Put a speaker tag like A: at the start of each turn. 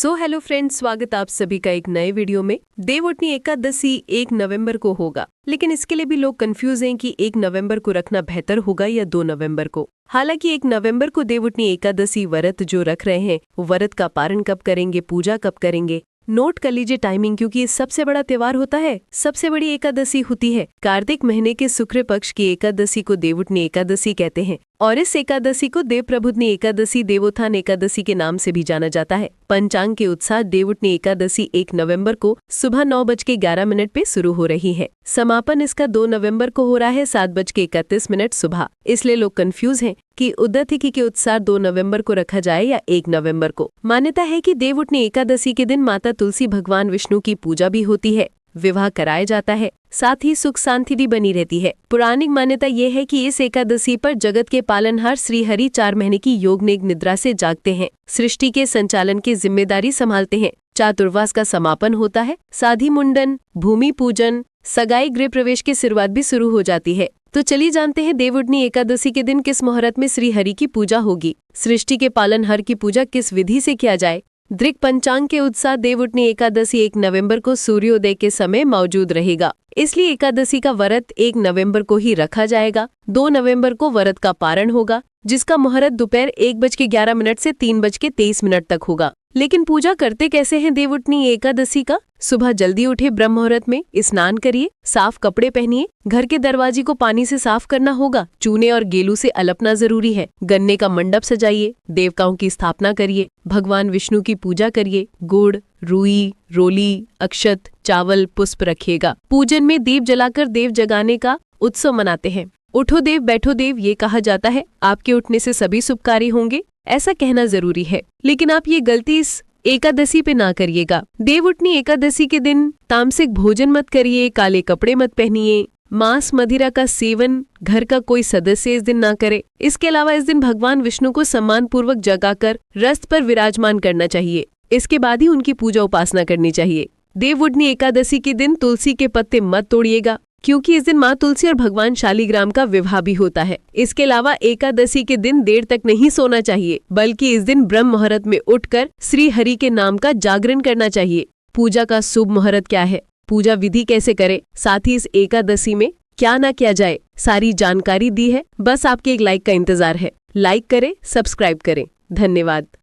A: Hello friends, स्वागत आप सभी का एक नए वीडियो में। देवउठनी एकादशी 1 नवंबर को होगा, लेकिन इसके लिए भी लोग कंफ्यूज हैं कि 1 नवंबर को रखना बेहतर होगा या 2 नवंबर को। हालांकि 1 नवंबर को देवउठनी एकादशी व्रत जो रख रहे हैं, वो व्रत का पारण कब करेंगे, पूजा कब करेंगे, नोट कर लीजिए टाइमिंग, क्योंकि ये सबसे बड़ा त्योहार होता है। सबसे बड़ी एकादशी होती है कार्तिक महीने के शुक्ल पक्ष की एकादशी को देवउठनी एकादशी कहते हैं, और इस एकादशी को देव प्रबुद्धनी एकादशी, देवोत्थान एकादशी के नाम से भी जाना जाता है। पंचांग के उत्साह देवउठनी एकादशी 1 नवंबर को सुबह 9:11 पे शुरू हो रही है। समापन इसका 2 नवंबर को हो रहा है 7:31 सुबह। इसलिए लोग कंफ्यूज हैं कि उदय तिथि के उत्साह 2 नवंबर को रखा जाए या 1 नवंबर को। मान्यता है कि देवउठनी एकादशी के दिन माता तुलसी भगवान विष्णु की पूजा भी होती है, विवाह कराया जाता है, साथ ही सुख शांति भी बनी रहती है। पौराणिक मान्यता ये है कि इस एकादशी पर जगत के पालनहार श्री हरि 4 महीने की योग निद्रा से जागते हैं, सृष्टि के संचालन की जिम्मेदारी संभालते हैं। चातुर्मास का समापन होता है, साधी मुंडन, भूमि पूजन, सगाई, गृह प्रवेश की शुरुआत भी शुरू हो जाती है। तो चलिए जानते हैं देवउठनी एकादशी के दिन किस मुहूर्त में श्री हरि की पूजा होगी, सृष्टि के पालनहार की पूजा किस विधि से किया जाए। दृक पंचांग के उत्साह देवउठनी एकादशी 1 नवंबर को सूर्योदय के समय मौजूद रहेगा, इसलिए एकादशी का व्रत 1 नवंबर को ही रखा जाएगा। 2 नवंबर को व्रत का पारण होगा, जिसका मुहूर्त दोपहर 1:11 से 3:23 तक होगा। लेकिन पूजा करते कैसे हैं देवउठनी एकादशी का? सुबह जल्दी उठे, ब्रह्म मुहूर्त में स्नान करिए, साफ कपड़े पहनिए, घर के दरवाजे को पानी से साफ करना होगा, चूने और गेलू से अलपना जरूरी है, गन्ने का मंडप सजाइए, देवताओं की स्थापना करिए, भगवान विष्णु की पूजा करिए, गुड़, रुई, रोली, अक्षत, चावल, पुष्प रखिएगा। पूजन में दीप जलाकर देव जगाने का उत्सव मनाते हैं। उठो देव बैठो देव ये कहा जाता है। आपके उठने से सभी शुभ कार्य होंगे, ऐसा कहना जरूरी है, लेकिन आप ये गलती इस एकादशी पे ना करिएगा। देवउठनी एकादशी के दिन तामसिक भोजन मत करिए, काले कपड़े मत पहनिए, मांस मदिरा का सेवन घर का कोई सदस्य इस दिन ना करे। इसके अलावा इस दिन भगवान विष्णु को सम्मान पूर्वक जगाकर रथ पर विराजमान करना चाहिए। इसके बाद ही उनकी पूजा उपासना करनी चाहिए। देवउठनी एकादशी के दिन तुलसी के पत्ते मत तोड़िएगा, क्योंकि इस दिन माँ तुलसी और भगवान शालिग्राम का विवाह भी होता है। इसके अलावा एकादशी के दिन देर तक नहीं सोना चाहिए, बल्कि इस दिन ब्रह्म मुहूर्त में उठकर श्री हरि के नाम का जागरण करना चाहिए। पूजा का शुभ मुहूर्त क्या है, पूजा विधि कैसे करें, साथ ही इस एकादशी में क्या ना किया जाए, सारी जानकारी दी है। बस आपके एक लाइक का इंतजार है। लाइक करें, सब्सक्राइब करें। धन्यवाद।